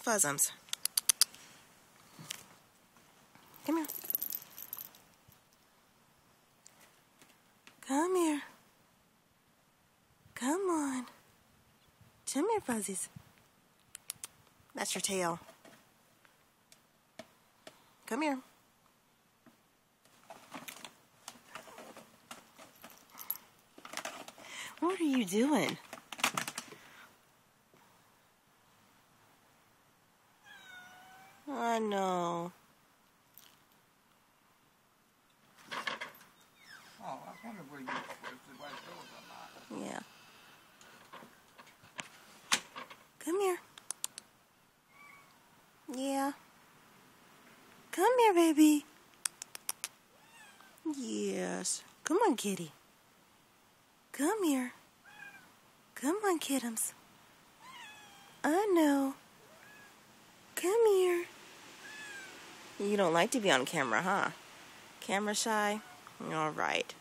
Fuzzums. Come here. Come here. Come on. Come here, Fuzzies. That's your tail. Come here. What are you doing? I know. Oh, I was wondering where you was the right door or not. Yeah. Come here. Yeah. Come here, baby. Yes. Come on, kitty. Come here. Come on, kittums. I know. Come here. You don't like to be on camera, huh? Camera shy? All right.